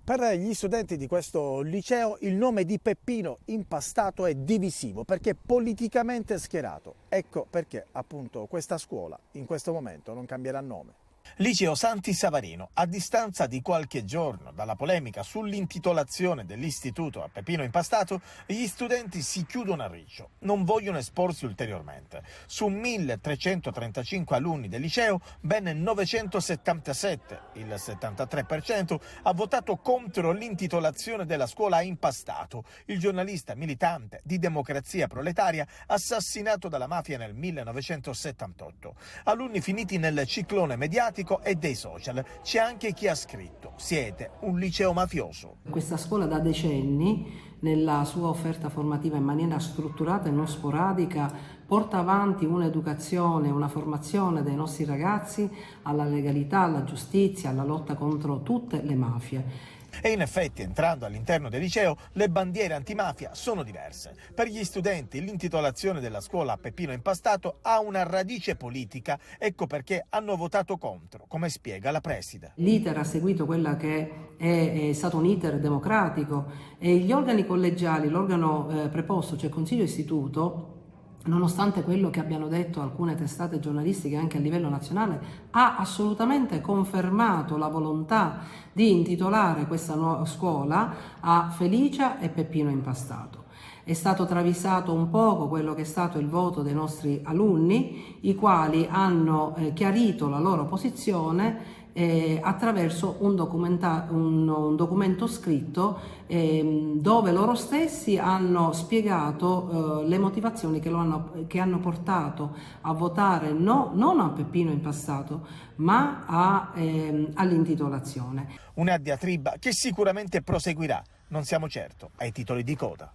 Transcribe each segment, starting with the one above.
Per gli studenti di questo liceo il nome di Peppino Impastato è divisivo perché politicamente schierato. Ecco perché appunto questa scuola in questo momento non cambierà nome. Liceo Santi Savarino, a distanza di qualche giorno dalla polemica sull'intitolazione dell'istituto a Peppino Impastato, gli studenti si chiudono a riccio, non vogliono esporsi ulteriormente. Su 1335 alunni del liceo, ben 977, il 73%, ha votato contro l'intitolazione della scuola a Impastato, il giornalista militante di Democrazia Proletaria assassinato dalla mafia nel 1978. Alunni finiti nel ciclone mediatico e dei social. C'è anche chi ha scritto: siete un liceo mafioso. Questa scuola da decenni, nella sua offerta formativa in maniera strutturata e non sporadica, porta avanti un'educazione, una formazione dei nostri ragazzi alla legalità, alla giustizia, alla lotta contro tutte le mafie. E in effetti, entrando all'interno del liceo, le bandiere antimafia sono diverse. Per gli studenti l'intitolazione della scuola a Peppino Impastato ha una radice politica, ecco perché hanno votato contro, come spiega la preside. L'iter ha seguito quella che è stato un iter democratico e gli organi collegiali, l'organo preposto, cioè Consiglio Istituto, nonostante quello che abbiano detto alcune testate giornalistiche anche a livello nazionale, ha assolutamente confermato la volontà di intitolare questa nuova scuola a Felicia e Peppino Impastato. È stato travisato un poco quello che è stato il voto dei nostri alunni, i quali hanno chiarito la loro posizione attraverso un documento scritto dove loro stessi hanno spiegato le motivazioni che hanno portato a votare no, non a Peppino Impastato, ma all'intitolazione. Una diatriba che sicuramente proseguirà, non siamo certo ai titoli di coda.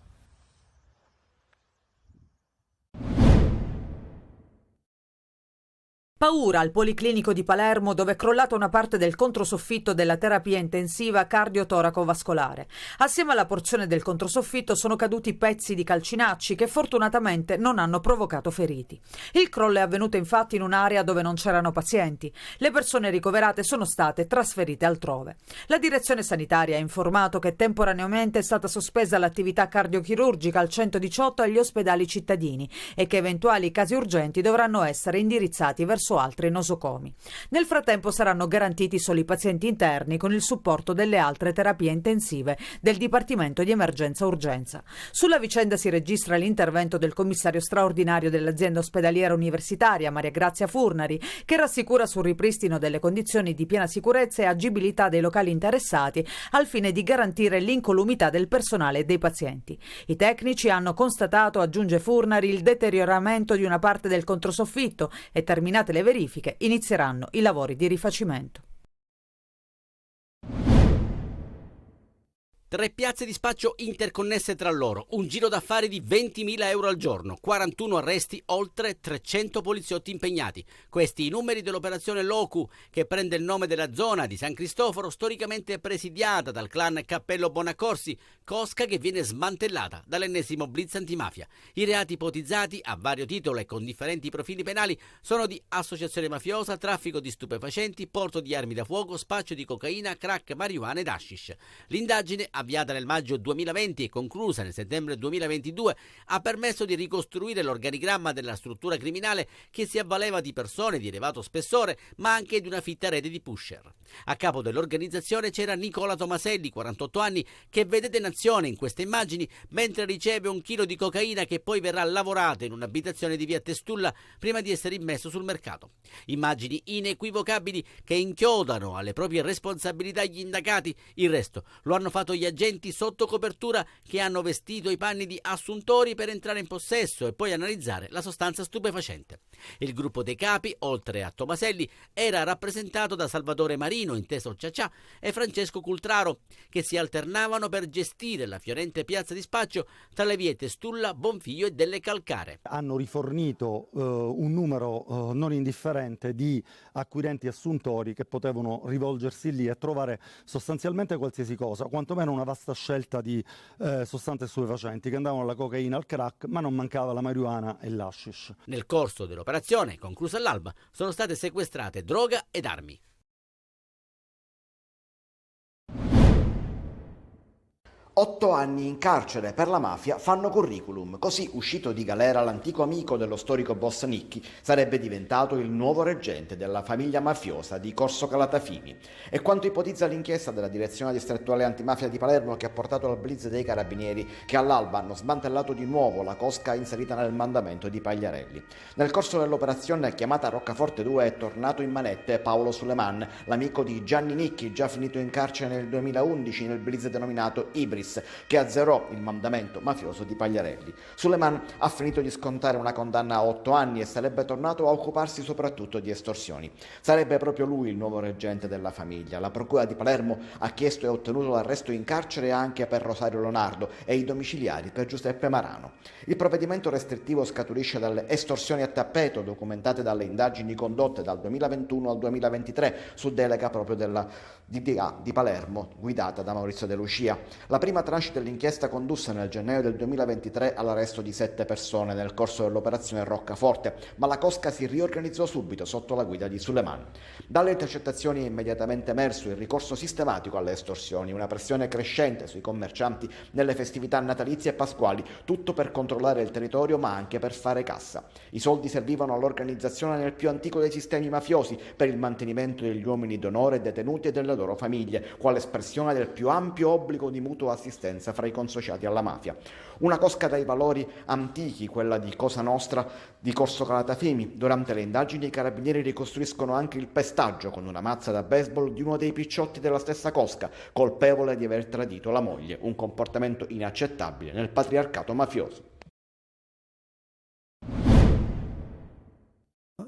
Paura al Policlinico di Palermo, dove è crollata una parte del controsoffitto della terapia intensiva cardio-toraco-vascolare. Assieme alla porzione del controsoffitto sono caduti pezzi di calcinacci che fortunatamente non hanno provocato feriti. Il crollo è avvenuto infatti in un'area dove non c'erano pazienti. Le persone ricoverate sono state trasferite altrove. La direzione sanitaria ha informato che temporaneamente è stata sospesa l'attività cardiochirurgica al 118 agli ospedali cittadini e che eventuali casi urgenti dovranno essere indirizzati verso altri nosocomi. Nel frattempo saranno garantiti solo i pazienti interni con il supporto delle altre terapie intensive del Dipartimento di Emergenza Urgenza. Sulla vicenda si registra l'intervento del commissario straordinario dell'azienda ospedaliera universitaria Maria Grazia Furnari, che rassicura sul ripristino delle condizioni di piena sicurezza e agibilità dei locali interessati al fine di garantire l'incolumità del personale e dei pazienti. I tecnici hanno constatato, aggiunge Furnari, il deterioramento di una parte del controsoffitto e, terminate le verifiche, inizieranno i lavori di rifacimento. 3 piazze di spaccio interconnesse tra loro, un giro d'affari di 20.000 euro al giorno, 41 arresti, oltre 300 poliziotti impegnati. Questi i numeri dell'operazione Locu, che prende il nome della zona di San Cristoforo, storicamente presidiata dal clan Cappello Bonaccorsi, cosca che viene smantellata dall'ennesimo blitz antimafia. I reati ipotizzati, a vario titolo e con differenti profili penali, sono di associazione mafiosa, traffico di stupefacenti, porto di armi da fuoco, spaccio di cocaina, crack, marijuana ed hashish. L'indagine, avviata nel maggio 2020 e conclusa nel settembre 2022, ha permesso di ricostruire l'organigramma della struttura criminale che si avvaleva di persone di elevato spessore, ma anche di una fitta rete di pusher. A capo dell'organizzazione c'era Nicola Tomaselli, 48 anni, che vedete in azione in queste immagini mentre riceve 1 chilo di cocaina che poi verrà lavorata in un'abitazione di via Testulla prima di essere immesso sul mercato. Immagini inequivocabili che inchiodano alle proprie responsabilità gli indagati. Il resto lo hanno fatto gli agenti sotto copertura che hanno vestito i panni di assuntori per entrare in possesso e poi analizzare la sostanza stupefacente. Il gruppo dei capi, oltre a Tomaselli, era rappresentato da Salvatore Marino, inteso Ciaccia, e Francesco Cultraro, che si alternavano per gestire la fiorente piazza di spaccio tra le vie Testulla, Bonfiglio e delle Calcare. Hanno rifornito un numero non indifferente di acquirenti assuntori che potevano rivolgersi lì e trovare sostanzialmente qualsiasi cosa, quantomeno una vasta scelta di sostanze stupefacenti che andavano dalla cocaina al crack, ma non mancava la marijuana e l'hashish. Nel corso dell'operazione, conclusa all'alba, sono state sequestrate droga ed armi. 8 anni in carcere per la mafia fanno curriculum. Così, uscito di galera, l'antico amico dello storico boss Nicchi sarebbe diventato il nuovo reggente della famiglia mafiosa di Corso Calatafimi. È quanto ipotizza l'inchiesta della Direzione Distrettuale Antimafia di Palermo, che ha portato al blitz dei carabinieri, che all'alba hanno smantellato di nuovo la cosca inserita nel mandamento di Pagliarelli. Nel corso dell'operazione chiamata Roccaforte 2 è tornato in manette Paolo Suleman, l'amico di Gianni Nicchi, già finito in carcere nel 2011 nel blitz denominato Ibris, che azzerò il mandamento mafioso di Pagliarelli. Suleman ha finito di scontare una condanna a 8 anni e sarebbe tornato a occuparsi soprattutto di estorsioni. Sarebbe proprio lui il nuovo reggente della famiglia. La procura di Palermo ha chiesto e ottenuto l'arresto in carcere anche per Rosario Leonardo e i domiciliari per Giuseppe Marano. Il provvedimento restrittivo scaturisce dalle estorsioni a tappeto documentate dalle indagini condotte dal 2021 al 2023 su delega proprio della DDA di Palermo, guidata da Maurizio De Lucia. La prima tranche dell'inchiesta condusse nel gennaio del 2023 all'arresto di 7 persone nel corso dell'operazione Roccaforte, ma la cosca si riorganizzò subito sotto la guida di Suleman. Dalle intercettazioni è immediatamente emerso il ricorso sistematico alle estorsioni, una pressione crescente sui commercianti nelle festività natalizie e pasquali, tutto per controllare il territorio ma anche per fare cassa. I soldi servivano all'organizzazione nel più antico dei sistemi mafiosi per il mantenimento degli uomini d'onore detenuti e delle loro famiglie, quale espressione del più ampio obbligo di mutua assistenza fra i consociati alla mafia. Una cosca dai valori antichi, quella di Cosa Nostra di Corso Calatafimi. Durante le indagini i carabinieri ricostruiscono anche il pestaggio con una mazza da baseball di uno dei picciotti della stessa cosca, colpevole di aver tradito la moglie, un comportamento inaccettabile nel patriarcato mafioso.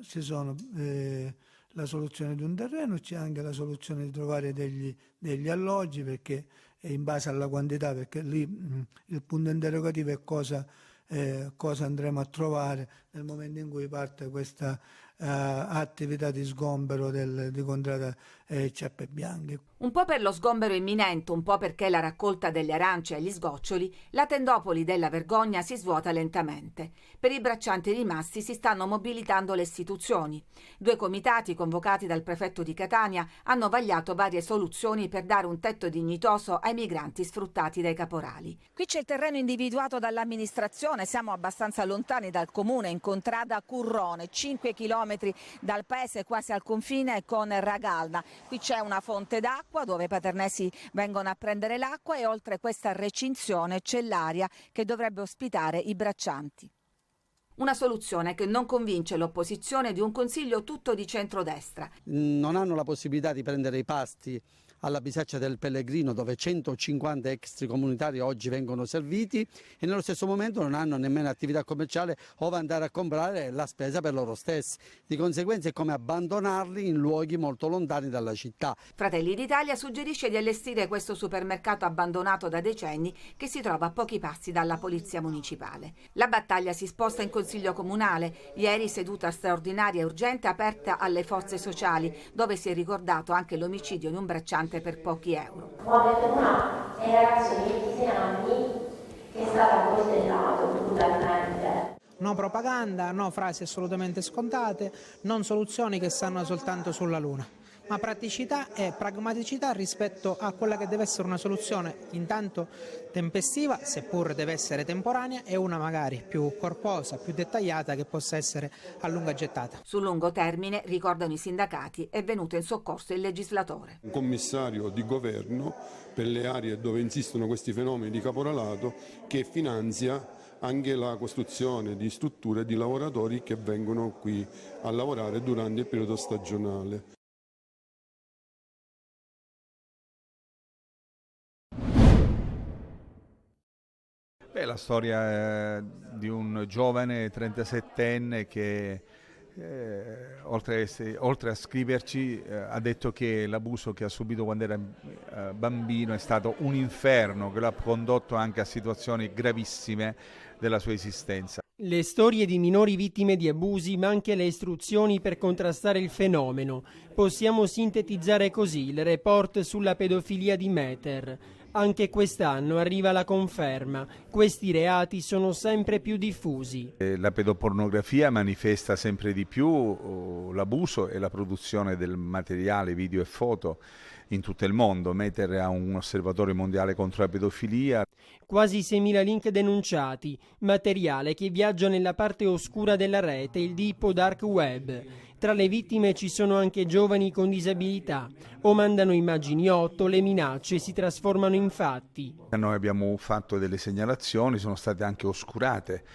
Ci sono la soluzione di un terreno, c'è anche la soluzione di trovare degli alloggi, perché è in base alla quantità, perché lì il punto interrogativo è cosa andremo a trovare nel momento in cui parte questa attività di sgombero di contrada Ceppe Bianche. Un po' per lo sgombero imminente, un po' perché la raccolta delle arance e gli sgoccioli, la tendopoli della vergogna si svuota lentamente. Per i braccianti rimasti si stanno mobilitando le istituzioni. 2 comitati convocati dal prefetto di Catania hanno vagliato varie soluzioni per dare un tetto dignitoso ai migranti sfruttati dai caporali. Qui c'è il terreno individuato dall'amministrazione, siamo abbastanza lontani dal comune, in contrada Currone, 5 chilometri dal paese, quasi al confine con Ragalna. Qui c'è una fonte d'acqua dove i paternesi vengono a prendere l'acqua e oltre questa recinzione c'è l'area che dovrebbe ospitare i braccianti. Una soluzione che non convince l'opposizione di un consiglio tutto di centrodestra. Non hanno la possibilità di prendere i pasti alla bisaccia del Pellegrino, dove 150 extracomunitari oggi vengono serviti, e nello stesso momento non hanno nemmeno attività commerciale ove andare a comprare la spesa per loro stessi. Di conseguenza è come abbandonarli in luoghi molto lontani dalla città. Fratelli d'Italia suggerisce di allestire questo supermercato abbandonato da decenni, che si trova a pochi passi dalla polizia municipale. La battaglia si sposta in Consiglio Comunale. Ieri seduta straordinaria e urgente aperta alle forze sociali, dove si è ricordato anche l'omicidio di un bracciante per pochi euro. Ho detto una, è un ragazzo di 26 anni che è stato coltellato brutalmente. No propaganda, no frasi assolutamente scontate, non soluzioni che stanno soltanto sulla luna, ma praticità e pragmaticità rispetto a quella che deve essere una soluzione intanto tempestiva, seppur deve essere temporanea, e una magari più corposa, più dettagliata, che possa essere a lunga gettata. Sul lungo termine, ricordano i sindacati, è venuto in soccorso il legislatore. Un commissario di governo per le aree dove insistono questi fenomeni di caporalato, che finanzia anche la costruzione di strutture di lavoratori che vengono qui a lavorare durante il periodo stagionale. La storia di un giovane 37enne che oltre a scriverci ha detto che l'abuso che ha subito quando era bambino è stato un inferno, che lo ha condotto anche a situazioni gravissime della sua esistenza. Le storie di minori vittime di abusi, ma anche le istruzioni per contrastare il fenomeno. Possiamo sintetizzare così il report sulla pedofilia di Meter. Anche quest'anno arriva la conferma. Questi reati sono sempre più diffusi. La pedopornografia manifesta sempre di più l'abuso e la produzione del materiale video e foto in tutto il mondo. Mettere a un osservatorio mondiale contro la pedofilia. Quasi 6.000 link denunciati, materiale che viaggia nella parte oscura della rete, il deep o dark web. Tra le vittime ci sono anche giovani con disabilità. O mandano immagini hot, le minacce si trasformano in fatti. Noi abbiamo fatto delle segnalazioni, sono state anche oscurate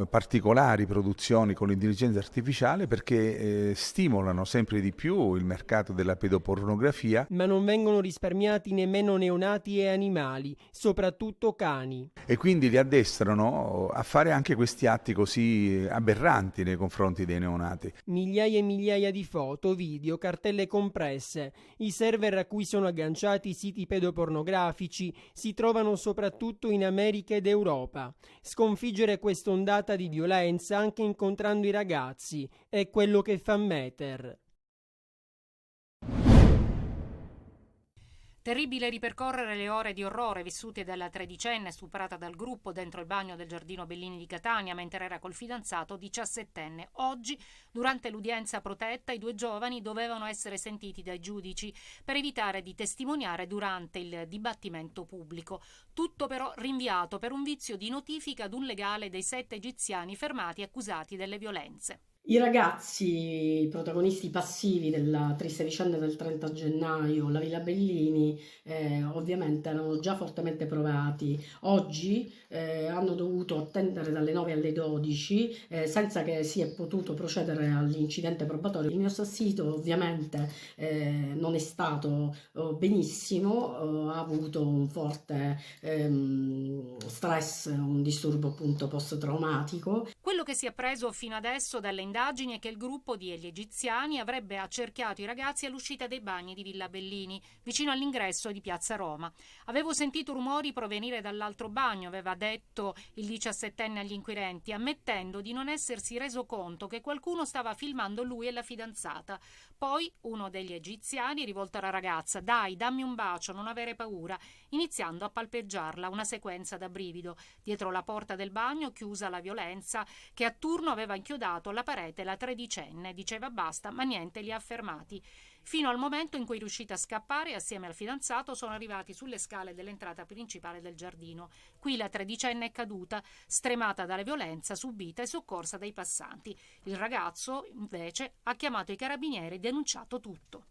particolari produzioni con l'intelligenza artificiale perché stimolano sempre di più il mercato della pedopornografia. Ma non vengono risparmiati nemmeno neonati e animali, soprattutto cani. E quindi li addestrano a fare anche questi atti così aberranti nei confronti dei neonati. Migliaia e migliaia di foto, video, cartelle compresse. I server a cui sono agganciati i siti pedopornografici si trovano soprattutto in America ed Europa. Sconfiggere quest'ondata di violenza anche incontrando i ragazzi è quello che fa Meter. Terribile ripercorrere le ore di orrore vissute dalla tredicenne stuprata dal gruppo dentro il bagno del Giardino Bellini di Catania mentre era col fidanzato 17enne. Oggi, durante l'udienza protetta, i due giovani dovevano essere sentiti dai giudici per evitare di testimoniare durante il dibattimento pubblico. Tutto però rinviato per un vizio di notifica ad un legale dei 7 egiziani fermati accusati delle violenze. I ragazzi protagonisti passivi della triste vicenda del 30 gennaio, la Villa Bellini, ovviamente erano già fortemente provati. Oggi hanno dovuto attendere dalle 9 alle 12 senza che si è potuto procedere all'incidente probatorio. Il mio assistito ovviamente non è stato benissimo, ha avuto un forte stress, un disturbo appunto post-traumatico. Quello che si è preso fino adesso dalle indagini è che il gruppo di Gli Egiziani avrebbe accerchiato i ragazzi all'uscita dei bagni di Villa Bellini, vicino all'ingresso di Piazza Roma. Avevo sentito rumori provenire dall'altro bagno, aveva detto il 17enne agli inquirenti, ammettendo di non essersi reso conto che qualcuno stava filmando lui e la fidanzata. Poi uno degli egiziani, rivolto alla ragazza, «Dai, dammi un bacio, non avere paura», iniziando a palpeggiarla, una sequenza da brivido. Dietro la porta del bagno, chiusa la violenza, che a turno aveva inchiodato alla parete la tredicenne. Diceva basta, ma niente li ha fermati. Fino al momento in cui è riuscita a scappare, assieme al fidanzato sono arrivati sulle scale dell'entrata principale del giardino. Qui la tredicenne è caduta, stremata dalla violenza subita e soccorsa dai passanti. Il ragazzo, invece, ha chiamato i carabinieri e denunciato tutto.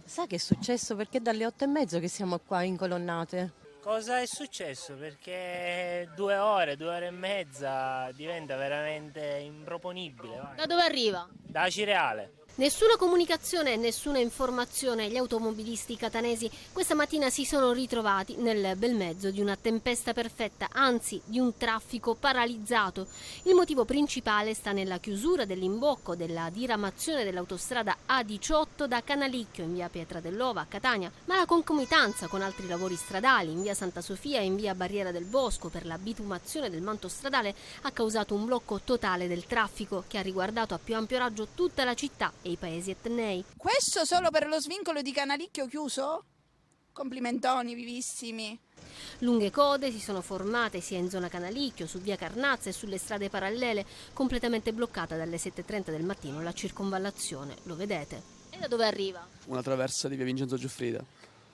Sa che è successo? Perché dalle 8:30 che siamo qua incolonnate. Cosa è successo? Perché 2 ore e mezza diventa veramente improponibile. Vai. Da dove arriva? Da Cireale. Nessuna comunicazione e nessuna informazione. Gli automobilisti catanesi questa mattina si sono ritrovati nel bel mezzo di una tempesta perfetta, anzi di un traffico paralizzato. Il motivo principale sta nella chiusura dell'imbocco della diramazione dell'autostrada A18 da Canalicchio in via Pietra dell'Ova a Catania, ma la concomitanza con altri lavori stradali in via Santa Sofia e in via Barriera del Bosco per la bitumazione del manto stradale ha causato un blocco totale del traffico che ha riguardato a più ampio raggio tutta la città e i paesi etnei. Questo solo per lo svincolo di Canalicchio chiuso? Complimentoni vivissimi. Lunghe code si sono formate sia in zona Canalicchio, su via Carnazza e sulle strade parallele, completamente bloccata dalle 7:30 del mattino la circonvallazione, lo vedete. E da dove arriva? Una traversa di via Vincenzo Giuffrida.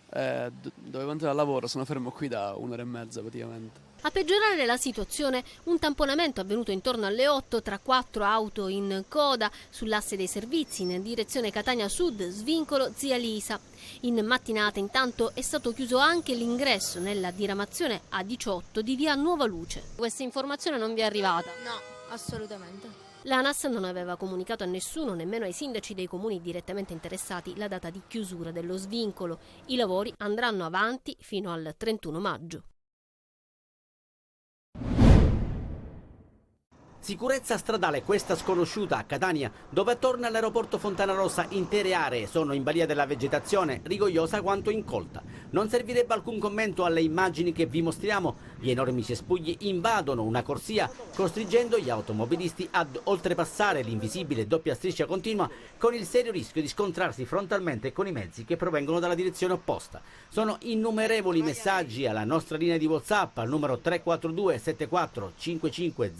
Dovevo andare al lavoro, sono fermo qui da 1 ora e mezza praticamente. A peggiorare la situazione, un tamponamento avvenuto intorno alle 8 tra 4 auto in coda sull'asse dei servizi in direzione Catania Sud, svincolo Zia Lisa. In mattinata intanto è stato chiuso anche l'ingresso nella diramazione A18 di via Nuova Luce. Questa informazione non vi è arrivata? No, assolutamente. L'ANAS non aveva comunicato a nessuno, nemmeno ai sindaci dei comuni direttamente interessati, la data di chiusura dello svincolo. I lavori andranno avanti fino al 31 maggio. Sicurezza stradale, questa sconosciuta a Catania, dove attorno all'aeroporto Fontana Rossa intere aree sono in balia della vegetazione, rigogliosa quanto incolta. Non servirebbe alcun commento alle immagini che vi mostriamo, Gli enormi cespugli invadono una corsia, costringendo gli automobilisti ad oltrepassare l'invisibile doppia striscia continua, con il serio rischio di scontrarsi frontalmente con i mezzi che provengono dalla direzione opposta. Sono innumerevoli messaggi alla nostra linea di WhatsApp al numero 342 74 55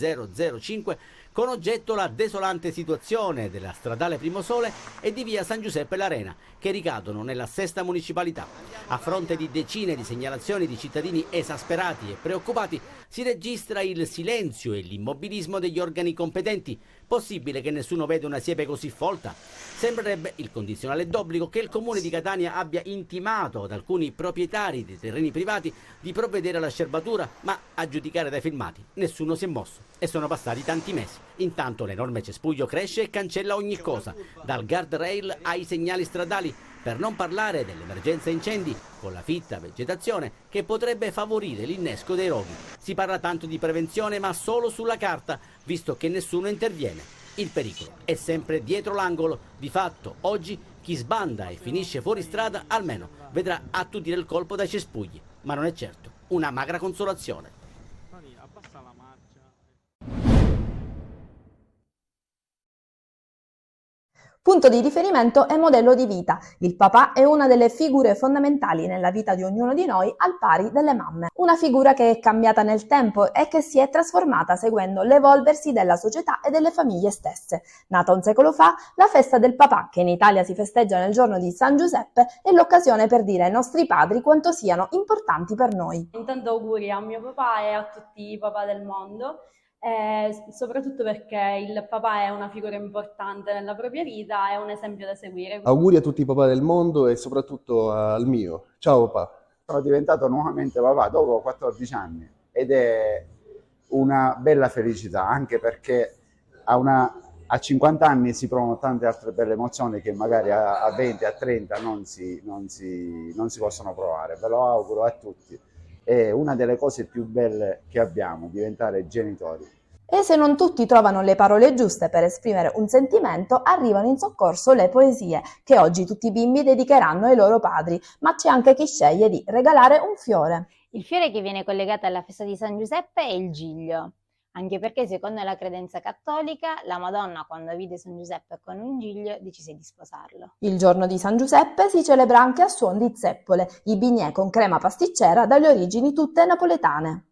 005 con oggetto la desolante situazione della stradale Primosole e di via San Giuseppe l'Arena, che ricadono nella sesta municipalità. A fronte di decine di segnalazioni di cittadini esasperati e preoccupati, si registra il silenzio e l'immobilismo degli organi competenti. Possibile che nessuno veda una siepe così folta? Sembrerebbe il condizionale d'obbligo che il comune di Catania abbia intimato ad alcuni proprietari dei terreni privati di provvedere alla scerbatura, ma a giudicare dai filmati nessuno si è mosso e sono passati tanti mesi. Intanto l'enorme cespuglio cresce e cancella ogni cosa, dal guardrail ai segnali stradali, per non parlare dell'emergenza incendi, con la fitta vegetazione che potrebbe favorire l'innesco dei roghi. Si parla tanto di prevenzione, ma solo sulla carta, visto che nessuno interviene. Il pericolo è sempre dietro l'angolo. Di fatto, oggi, chi sbanda e finisce fuori strada almeno vedrà attutire il colpo dai cespugli, ma non è certo una magra consolazione. Punto di riferimento e modello di vita. Il papà è una delle figure fondamentali nella vita di ognuno di noi, al pari delle mamme. Una figura che è cambiata nel tempo e che si è trasformata seguendo l'evolversi della società e delle famiglie stesse. Nata un secolo fa, la festa del papà, che in Italia si festeggia nel giorno di San Giuseppe, è l'occasione per dire ai nostri padri quanto siano importanti per noi. Intanto auguri a mio papà e a tutti i papà del mondo. Soprattutto perché il papà è una figura importante nella propria vita, è un esempio da seguire. Auguri a tutti i papà del mondo e soprattutto al mio. Ciao papà. Sono diventato nuovamente papà dopo 14 anni ed è una bella felicità, anche perché a 50 anni si provano tante altre belle emozioni che magari a 20, a 30 non si possono provare. Ve lo auguro a tutti. È una delle cose più belle che abbiamo, diventare genitori. E se non tutti trovano le parole giuste per esprimere un sentimento, arrivano in soccorso le poesie, che oggi tutti i bimbi dedicheranno ai loro padri, ma c'è anche chi sceglie di regalare un fiore. Il fiore che viene collegato alla festa di San Giuseppe è il giglio, anche perché secondo la credenza cattolica la Madonna, quando vide San Giuseppe con un giglio, decise di sposarlo. Il giorno di San Giuseppe si celebra anche a suon di zeppole, i bignè con crema pasticcera dalle origini tutte napoletane.